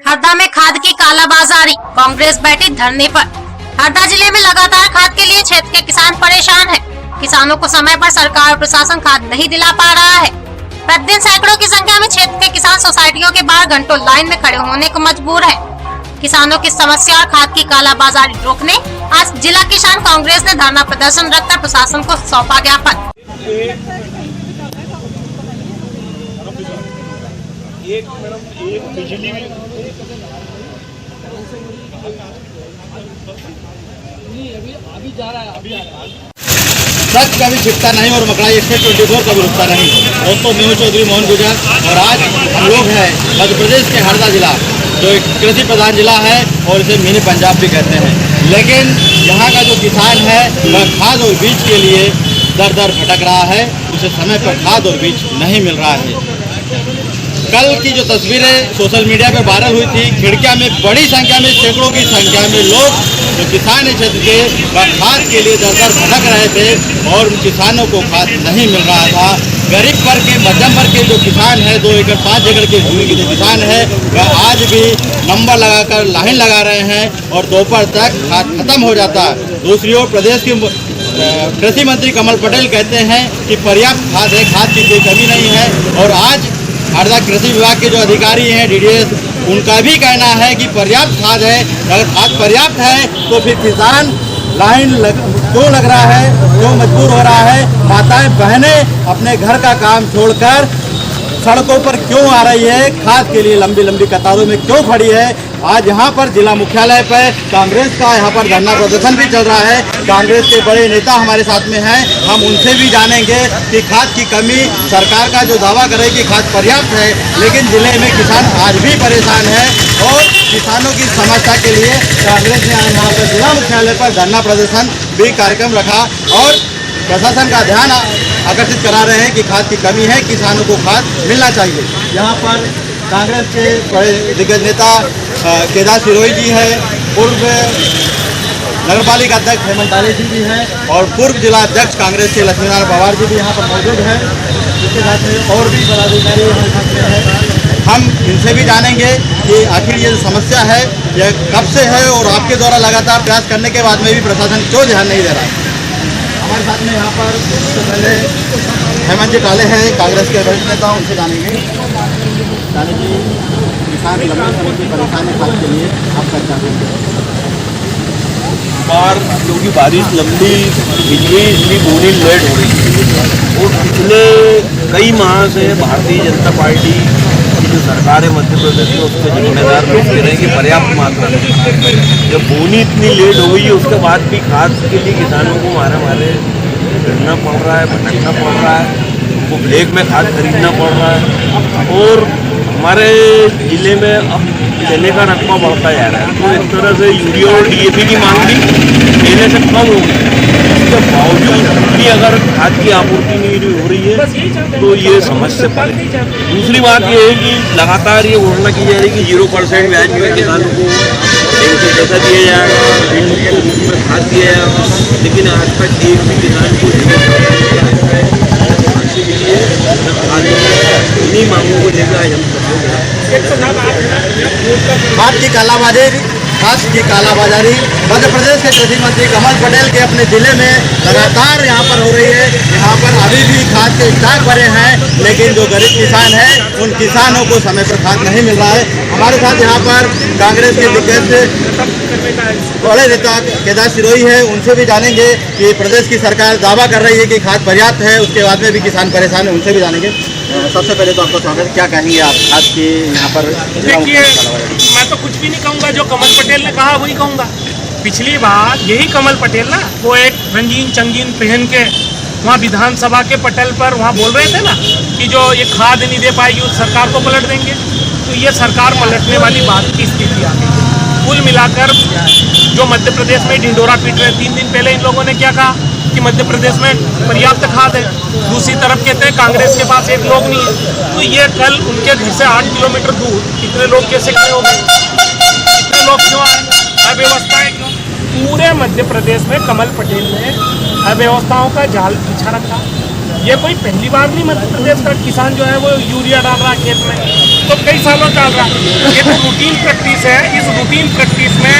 हरदा में खाद की कालाबाजारी, कांग्रेस बैठी धरने पर। हरदा जिले में लगातार खाद के लिए क्षेत्र के किसान परेशान हैं। किसानों को समय पर सरकार और प्रशासन खाद नहीं दिला पा रहा है। प्रतिदिन सैकड़ों की संख्या में क्षेत्र के किसान सोसाइटियों के बाहर घंटों लाइन में खड़े होने को मजबूर है। किसानों की समस्या और खाद की कालाबाजारी रोकने आज जिला किसान कांग्रेस ने धरना प्रदर्शन रखकर प्रशासन को सौंपा ज्ञापन। एक बिजली अभी जा रहा है। ट्रक का भी छिपता नहीं और मकड़ा 124 का भी रुकता नहीं। दोस्तों, मैं चौधरी मोहन गुजर और आज हम लोग हैं मध्य प्रदेश के हरदा जिला, जो एक कृषि प्रधान जिला है और इसे मिनी पंजाब भी कहते हैं। लेकिन यहाँ का जो किसान है वह खाद और बीज के लिए दर दर भटक रहा है। उसे समय पर खाद और बीज नहीं मिल रहा है। कल की जो तस्वीरें सोशल मीडिया पर वायरल हुई थी, खिड़किया में बड़ी संख्या में, सैकड़ों की संख्या में लोग जो किसान क्षेत्र के वह खाद के लिए दर दर भटक रहे थे और उन किसानों को खाद नहीं मिल रहा था। गरीब वर्ग के, मध्यम वर्ग के जो किसान है, 2 एकड़ 5 एकड़ की भूमि के जो किसान है, वह आज भी नंबर लगाकर लाइन लगा रहे हैं और दोपहर तक खाद खत्म हो जाता है। दूसरी ओर प्रदेश के कृषि मंत्री कमल पटेल कहते हैं कि पर्याप्त खाद है, खाद की कोई कमी नहीं है। और आज हरदा कृषि विभाग के जो अधिकारी हैं, DDS, उनका भी कहना है कि पर्याप्त खाद है। अगर खाद पर्याप्त है तो फिर किसान लाइन क्यों लग रहा है, क्यों मजबूर हो रहा है, माताएं बहनें अपने घर का काम छोड़कर सड़कों पर क्यों आ रही है, खाद के लिए लंबी लंबी कतारों में क्यों खड़ी है। आज यहाँ पर जिला मुख्यालय पर कांग्रेस का यहाँ पर धरना प्रदर्शन भी चल रहा है। कांग्रेस के बड़े नेता हमारे साथ में हैं, हम उनसे भी जानेंगे कि खाद की कमी, सरकार का जो दावा करे कि खाद पर्याप्त है, लेकिन जिले में किसान आज भी परेशान है। और किसानों की समस्या के लिए कांग्रेस ने आज यहाँ पर जिला मुख्यालय पर धरना प्रदर्शन भी कार्यक्रम रखा और प्रशासन का ध्यान आकर्षित करा रहे हैं कि खाद की कमी है, किसानों को खाद मिलना चाहिए। यहाँ पर कांग्रेस के बड़े दिग्गज नेता केदार सिरोही जी है, पूर्व नगर पालिका अध्यक्ष हेमंत आले जी भी हैं और पूर्व जिला अध्यक्ष कांग्रेस के लक्ष्मीनारायण पवार जी भी यहाँ पर मौजूद हैं। इसके साथ में और भी पदाधिकारी हमारे साथ में हैं। हम इनसे भी जानेंगे कि आखिर ये जो समस्या है यह कब से है और आपके द्वारा लगातार प्रयास करने के बाद में भी प्रशासन क्यों ध्यान नहीं दे रहा है। हमारे साथ में यहाँ पर सबसे पहले हेमंत जी टाले हैं, कांग्रेस के वरिष्ठ नेता, उनसे जानेंगे। जाने जी, किसान लंबे समय की परेशानी खाद के लिए आपका क्या है? बार क्योंकि बारिश लंबी, बिजली इतनी बोनी लेट हो रही है और पिछले कई माह से भारतीय जनता पार्टी की जो सरकार है मध्य प्रदेश में, उसके जिम्मेदार लोग कह रहे हैं कि पर्याप्त मात्रा में जब बोनी इतनी लेट हो गई है, उसके बाद भी खाद के लिए किसानों को मारे फिरना पड़ रहा है, भटकना पड़ रहा है, उनको ब्लैक में खाद खरीदना पड़ रहा है। और हमारे ज़िले में अब चने का रकबा बढ़ता जा रहा है, तो इस तरह से यूरिया और DAP की मांग भी पहले से कम हो गई। इसके बावजूद भी अगर खाद की आपूर्ति नहीं हो रही है तो ये समस्या पड़े। दूसरी बात ये है कि लगातार ये घोषणा की जा रही है कि 0% ब्याज में किसानों को पैसा दिया जाएगा, खाद दिया जाएगा, लेकिन आज तक एक भी किसान को इन्हीं मांगों को लेकर आज हम खाद की कालाबाजारी मध्य प्रदेश के कृषि मंत्री कमल पटेल के अपने जिले में लगातार यहाँ पर हो रही है। यहाँ पर अभी भी खाद के स्टॉक भरे हैं, लेकिन जो गरीब किसान हैं उन किसानों को समय पर खाद नहीं मिल रहा है। हमारे साथ यहाँ पर कांग्रेस के दिग्गज बड़े नेता केदार सिरोही है, उनसे भी जानेंगे कि प्रदेश की सरकार दावा कर रही है कि खाद पर्याप्त है, उसके बाद में भी किसान परेशान है, उनसे भी जानेंगे। सबसे पहले तो आपका स्वागत है, क्या कहेंगे आप खाद की यहाँ पर? देखिए, मैं तो कुछ भी नहीं कहूँगा, जो कमल पटेल ने कहा वही कहूँगा। पिछली बार यही कमल पटेल ना, वो एक रंगीन चंगीन पहन के वहाँ विधानसभा के पटल पर वहाँ बोल रहे थे ना कि जो ये खाद नहीं दे पाएगी उस सरकार को पलट देंगे। तो ये सरकार पलटने वाली बात की स्थिति आ गई। कुल मिलाकर जो मध्य प्रदेश में ढिंडोरा पीट रहे, 3 दिन पहले इन लोगों ने क्या कहा कि मध्य प्रदेश में पर्याप्त खाद है, दूसरी तरफ कहते हैं कांग्रेस के पास एक लोग नहीं है। तो ये कल उनके घर से 8 किलोमीटर दूर इतने लोग कैसे खड़े हो गए, इतने लोग क्यों आए, अव्यवस्थाएं क्यों? पूरे मध्य प्रदेश में कमल पटेल ने अव्यवस्थाओं का जाल बिछा रखा। ये कोई पहली बार नहीं मध्य प्रदेश का किसान जो है वो यूरिया डाल रहा है खेत में, तो कई सालों डाल रहा है। ये तो रूटीन प्रैक्टिस है। इस रूटीन प्रैक्टिस में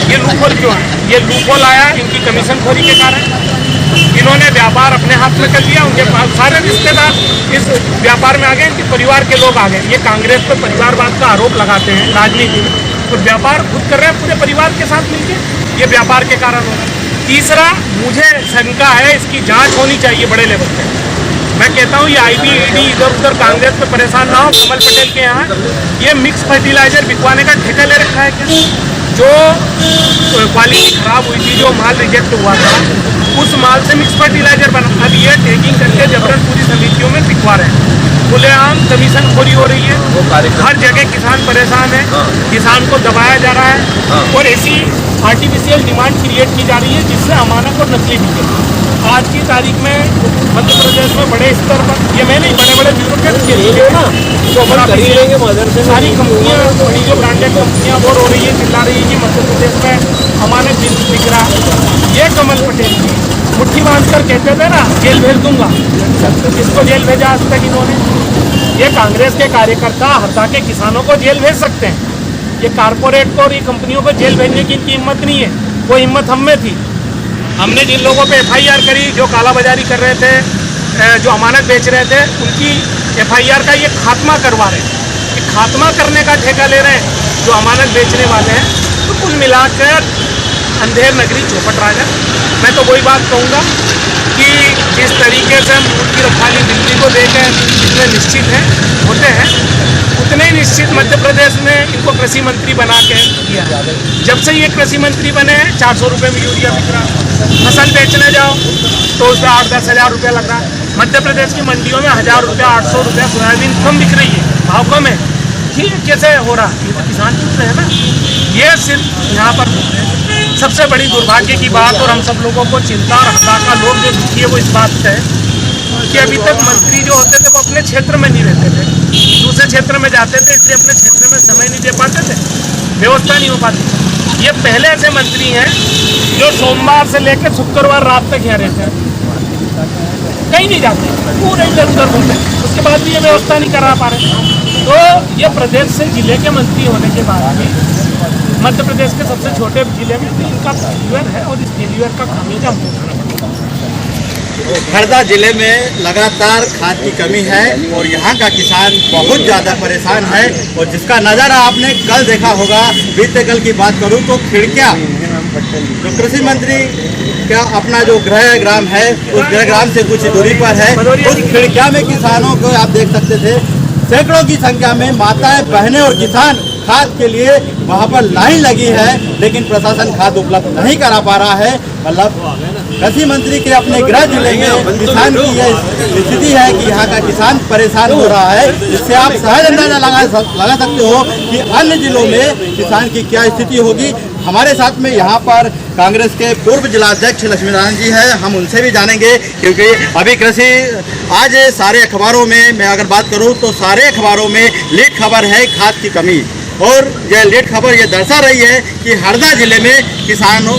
ये लूपहोल क्यों है? ये लूपहोल आया इनकी कमीशन खोरी के कारण। इन्होंने व्यापार अपने हाथ में कर लिया, उनके सारे रिश्तेदार इस व्यापार में आ गए, इनके परिवार के लोग आ गए। ये कांग्रेस पर परिवारवाद का आरोप लगाते हैं राजनीति में, तो व्यापार खुद कर रहे हैं पूरे परिवार के साथ मिलकर। ये व्यापार के कारण हो रहा है। तीसरा, मुझे शंका है, इसकी जांच होनी चाहिए बड़े लेवल पे। मैं कहता हूँ ये IB ED इधर उधर कांग्रेस पे परेशान ना हो। कमल पटेल के यहाँ ये मिक्स फर्टिलाइजर बिकवाने का ठेका ले रखा है क्या? जो क्वालिटी खराब हुई थी, जो माल रिजेक्ट हुआ था, उस माल से मिक्स फर्टिलाइजर बना, अब ये टैगिंग करके जबरन पूरी समितियों में बिकवा रहे हैं। खुलेआम कमीशन खोरी हो रही है। हर जगह किसान परेशान है, किसान को दबाया जा रहा है और ऐसी आर्टिफिशियल डिमांड क्रिएट की जा रही है जिससे अमानक और नकली बिके। आज की तारीख में मध्य प्रदेश में बड़े स्तर पर, ये मैं नहीं, बड़े बड़े ब्यूरोक्रेट के ना तो सारी कंपनियां, बड़ी जो ब्रांडेड कंपनियां वो रो रही है, चिल्ला रही है कि मध्य प्रदेश में अमानक बिक रहा। ये कमल पटेल की मुट्ठी बांधकर कहते थे ना जेल भेज दूंगा, किसको जेल भेजा आज तक इन्होंने? ये कांग्रेस के कार्यकर्ता हरदा के किसानों को जेल भेज सकते हैं, ये कारपोरेट को और ये कंपनियों को जेल भेजने की इनकी हिम्मत नहीं है। वो हिम्मत हम में थी। हमने जिन लोगों पे FIR करी, जो कालाबाजारी कर रहे थे, जो अमानत बेच रहे थे, उनकी FIR का ये खात्मा करवा रहे हैं। ये खात्मा करने का ठेका ले रहे हैं जो अमानत बेचने वाले हैं। तो कुल मिलाकर अंधेर नगरी चौपट राजा। मैं तो वही बात कहूँगा कि जिस तरीके से हम मुल्क रखवाली दिल्ली को देकर इतने निश्चित हैं होते हैं, उतने ही निश्चित मध्य प्रदेश में इनको कृषि मंत्री बना के किया। जब से ये कृषि मंत्री बने हैं 400 रुपये में यूरिया बिक रहा है। फसल बेचने जाओ तो उसमें 8-10 हज़ार रुपया लग रहा है। मध्य प्रदेश की मंडियों में 1000 रुपया 800 रुपया सोयाबीन कम बिक रही है, भाव कम है। ठीक कैसे हो रहा? ये तो किसान चुप रहे हैं ना। ये सिर्फ यहाँ पर सबसे बड़ी दुर्भाग्य की बात, और हम सब लोगों को चिंता और हता का लोग जो दुखी है वो इस बात से है कि अभी तक मंत्री जो होते थे वो अपने क्षेत्र में नहीं रहते थे, दूसरे क्षेत्र में जाते थे, इसलिए अपने क्षेत्र में समय नहीं दे पाते थे, व्यवस्था नहीं हो पाती। ये पहले ऐसे मंत्री हैं जो सोमवार से लेकर शुक्रवार रात तक यहाँ रहते हैं, कहीं नहीं जाते, पूरे इधर उधर घूमते, उसके बाद भी ये व्यवस्था नहीं करा पा रहे। तो ये प्रदेश से जिले के मंत्री होने के बाद भी मध्य प्रदेश के सबसे छोटे जिले में इनका फेल्यूर है, और इस फेल्यूर का खामियाजा हमको उठाना पड़ेगा। हरदा जिले में लगातार खाद की कमी है और यहाँ का किसान बहुत ज़्यादा परेशान है। और जिसका नज़ारा आपने कल देखा होगा, बीते कल की बात करूँ तो खिड़कियाँ, जो कृषि मंत्री का अपना जो गृह ग्राम है, उस गृह ग्राम से कुछ दूरी पर है, उस खिड़कियाँ में किसानों को आप देख सकते थे, सैकड़ों की संख्या में माताएं, बहनें और किसान खाद के लिए वहाँ पर लाइन लगी है, लेकिन प्रशासन खाद उपलब्ध नहीं करा पा रहा है। मतलब कृषि मंत्री के अपने गृह जिले में किसान की यह स्थिति है कि यहाँ का किसान परेशान हो रहा है। इससे आप सहज अंदाजा लगा सकते हो कि अन्य जिलों में किसान की क्या स्थिति होगी। हमारे साथ में यहाँ पर कांग्रेस के पूर्व जिलाध्यक्ष लक्ष्मीनारायण जी हैं, हम उनसे भी जानेंगे, क्योंकि अभी कृषि आज सारे अखबारों में मैं अगर बात करूँ तो सारे अखबारों में लीड खबर है खाद की कमी, और यह लीड खबर ये दर्शा रही है कि हरदा जिले में किसानों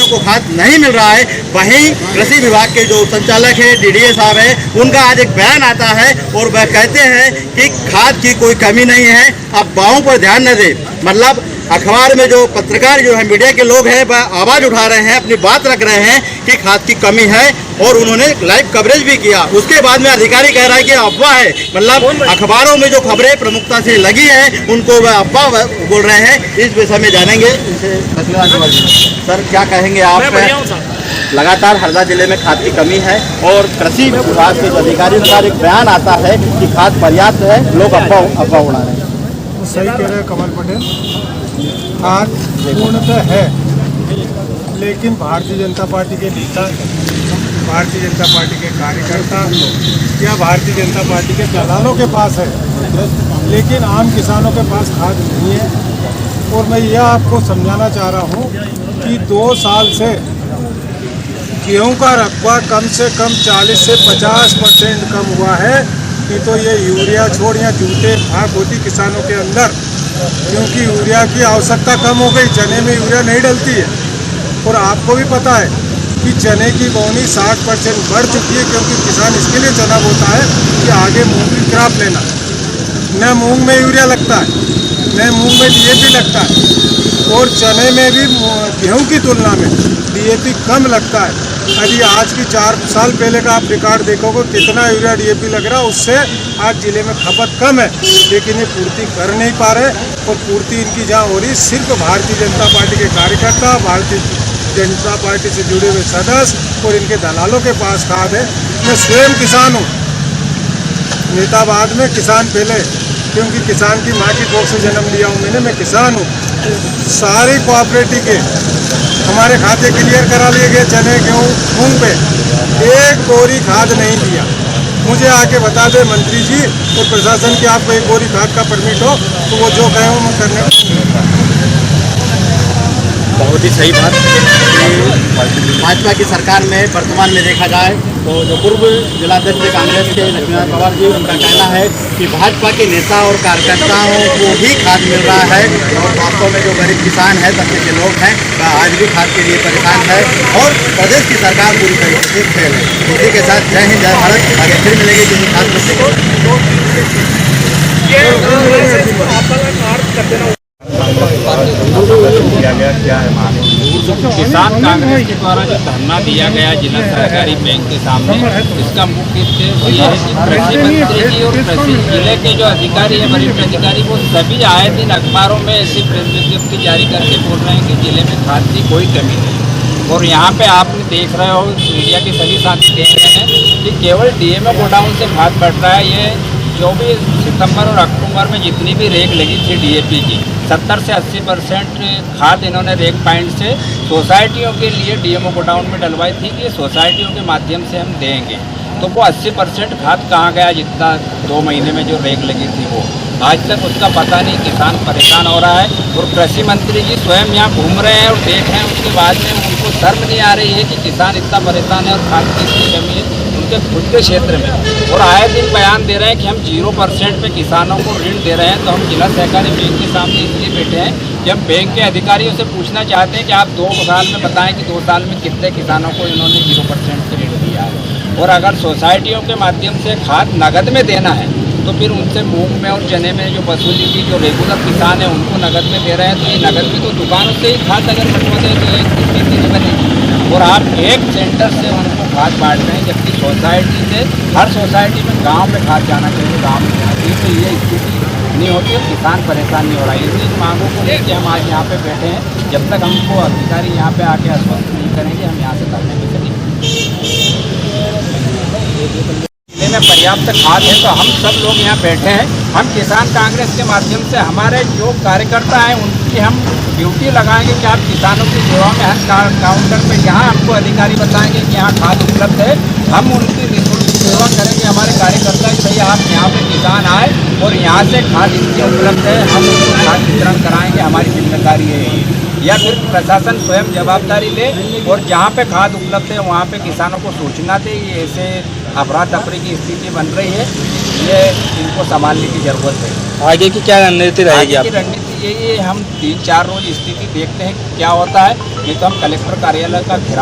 को खाद नहीं मिल रहा है। वहीं कृषि विभाग के जो संचालक है DDA साहब है, उनका आज एक बयान आता है और वह कहते हैं कि खाद की कोई कमी नहीं है, आप बाहों पर ध्यान न दें। मतलब अखबार में जो पत्रकार जो है, मीडिया के लोग हैं, वह आवाज़ उठा रहे हैं, अपनी बात रख रहे हैं कि खाद की कमी है, और उन्होंने लाइव कवरेज भी किया। उसके बाद में अधिकारी कह रहा है कि अफवाह है। मतलब अखबारों में जो खबरें प्रमुखता से लगी है उनको वह अफवाह बोल रहे हैं। इस विषय में जानेंगे सर, क्या कहेंगे आप? लगातार हरदा जिले में खाद की कमी है और कृषि विभाग के अधिकारियों का एक बयान आता है कि खाद पर्याप्त है, लोग अफवाह उड़ा रहे हैं। सही कह रहे हैं कमल पटेल, खाद पूर्णतः है, लेकिन भारतीय जनता पार्टी के नेता, भारतीय जनता पार्टी के कार्यकर्ता या भारतीय जनता पार्टी के दलालों के पास है, लेकिन आम किसानों के पास खाद नहीं है। और मैं यह आपको समझाना चाह रहा हूँ कि 2 साल से गेहूं का रकबा कम से कम 40 से 50% कम हुआ है। कि तो ये यूरिया छोड़ या जूते भाग होती किसानों के अंदर, क्योंकि यूरिया की आवश्यकता कम हो गई, चने में यूरिया नहीं डलती है। और आपको भी पता है कि चने की बोनी 60% बढ़ चुकी है, क्योंकि किसान इसके लिए चना बोता है कि आगे मूंग की क्रॉप लेना। न मूंग में यूरिया लगता है, न मूंग में डीएपी लगता है, और चने में भी गेहूं की तुलना में डीएपी कम लगता है। यदि आज की 4 साल पहले का आप रिकॉर्ड देखोगे कितना यूरिया डीएपी लग रहा है, उससे आज जिले में खपत कम है, लेकिन ये पूर्ति कर नहीं पा रहे। और पूर्ति इनकी जहाँ हो रही सिर्फ भारतीय जनता पार्टी के कार्यकर्ता, भारतीय जनता पार्टी से जुड़े हुए सदस्य और इनके दलालों के पास खाद है। मैं स्वयं किसान हूँ, नेतावाद में किसान पहले, क्योंकि किसान की माँ की कोख से जन्म लिया हूँ मैंने, मैं किसान हूँ। सारे कोऑपरेटिव के हमारे खाते क्लियर करा लिए गए चने गेहूँ मूंग पे, एक बोरी खाद नहीं दिया। मुझे आके बता दे मंत्री जी और प्रशासन की, आपको एक बोरी खाद का परमिट हो तो वो जो कहे मैं करने को। बहुत ही सही बात। भाजपा की सरकार में वर्तमान में देखा जाए तो जो पूर्व जिलाध्यक्ष कांग्रेस के लक्ष्मीनारायण पवार जी, उनका कहना है कि भाजपा के नेता और कार्यकर्ताओं को ही खाद मिल रहा है, और वास्तव में जो गरीब किसान है, तबके के लोग हैं, आज भी खाद के लिए परेशान है, और प्रदेश की सरकार पूरी तरीके से फेल है। इसी के साथ जय हिंद, जय भारत। आगे फिर मिलेंगे किसी खास किसान कांग्रेस के द्वारा जो धरना दिया गया जिला सहकारी बैंक के सामने, इसका मुख्य उद्देश्य ये है कि कृषि मंत्री जी और कृषि जिले के जो अधिकारी हैं, वरिष्ठ अधिकारी, वो सभी आए दिन अखबारों में ऐसी प्रेस विज्ञप्ति जारी करके बोल रहे हैं कि जिले में खाद की कोई कमी नहीं। और यहाँ पे आपने देख रहे हो, मीडिया के सभी साथी देख रहे हैं कि केवल डीएमओ गोडाउन से खाद बढ़ रहा है। ये 24 सितंबर और अक्टूबर में जितनी भी रेक लगी थी डीएपी की, 70 से 80% खाद इन्होंने रेक पॉइंट से सोसाइटियों के लिए डीएमओ गोडाउन में डलवाई थी कि सोसाइटियों के माध्यम से हम देंगे। तो वो 80% खाद कहाँ गया, जितना 2 महीने में जो रेक लगी थी वो आज तक उसका पता नहीं। किसान परेशान हो रहा है, और कृषि मंत्री जी स्वयं यहाँ घूम रहे हैं और देख रहे हैं, उसके बाद में उनको शर्म नहीं आ रही है कि किसान इतना परेशान है और खाद की इतनी कमी है उनके खुद के क्षेत्र में। और आए दिन बयान दे रहे हैं कि हम 0% पे किसानों को ऋण दे रहे हैं। तो हम जिला सहकारी बैंक के सामने इसलिए बैठे हैं कि हम बैंक के अधिकारियों से पूछना चाहते हैं कि आप 2 साल में बताएं कि 2 साल में कितने किसानों को इन्होंने 0% पे ऋण दिया है। और अगर सोसाइटियों के माध्यम से खाद नगद में देना है, तो फिर उनसे मूंग में और चने में जो वसूली की, जो रेगुलर किसान है उनको नगद में दे रहे हैं, तो ये नगद भी तो दुकानों से ही खाद अगर बंटवा दें तो एक स्थिति नहीं बनेगी। और आप एक सेंटर से उनको खाद बांट रहे हैं, जबकि सोसाइटी से, हर सोसाइटी में गांव में खाद जाना चाहिए, गांव में जाती, तो ये स्थिति नहीं होती है। किसान परेशान नहीं हो रहा है। इसी मांगों को लेकर हम आज यहाँ पे बैठे हैं। जब तक हमको अधिकारी यहाँ पे आके आश्वस्त नहीं करेंगे, हम यहाँ से धरने पे चलेंगे। जिले में पर्याप्त खाद है, तो हम सब लोग यहाँ बैठे हैं। हम किसान कांग्रेस के माध्यम से हमारे जो कार्यकर्ता हैं उनकी हम ड्यूटी लगाएंगे कि आप किसानों की सेवा में हर काउंटर पे जहाँ हमको अधिकारी बताएंगे कि यहाँ खाद उपलब्ध है, हम उनकी निःशुल्क सेवा करेंगे। हमारे कार्यकर्ता कि भैया आप यहाँ पे किसान आए और यहाँ से खाद इतनी उपलब्ध है, हम उनको खाद वितरण कराएंगे, हमारी जिम्मेदारी है। या फिर प्रशासन स्वयं जवाबदारी ले और जहाँ पे खाद उपलब्ध है वहाँ पे किसानों को सूचना दे। ये ऐसे अफरा तफरी की स्थिति बन रही है, ये इनको संभालने की ज़रूरत है। आगे की क्या रणनीति रहेगी? आगे की रणनीति यही है, हम 3-4 रोज स्थिति देखते हैं क्या होता है, नहीं तो हम कलेक्टर कार्यालय का घेराव